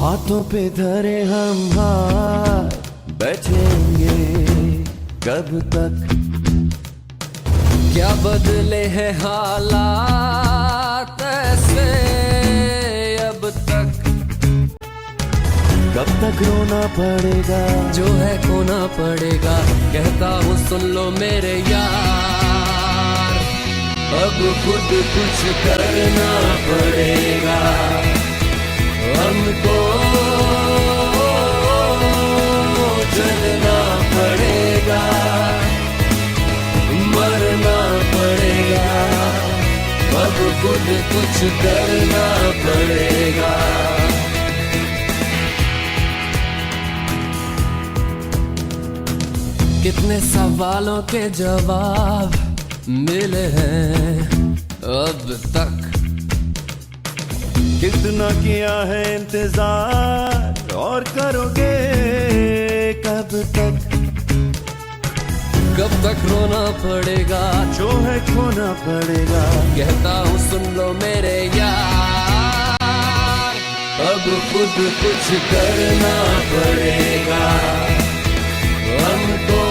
हाथों पे धरे हम हाथ बैठेंगे कब तक। क्या बदले हैं हालात ऐसे अब तक। कब तक रोना पड़ेगा जो है खोना पड़ेगा, कहता हूँ सुन लो मेरे यार। अब खुद कुछ करना पड़ेगा हमको, चलना पड़ेगा, मरना पड़ेगा। अब खुद कुछ करना पड़ेगा। कितने सवालों के जवाब मिले हैं अब तक। कितना किया है इंतजार और करोगे कब तक। कब तक रोना पड़ेगा, जो है खोना पड़ेगा, कहता हूँ सुन लो मेरे यार। अब खुद कुछ करना पड़ेगा हमको,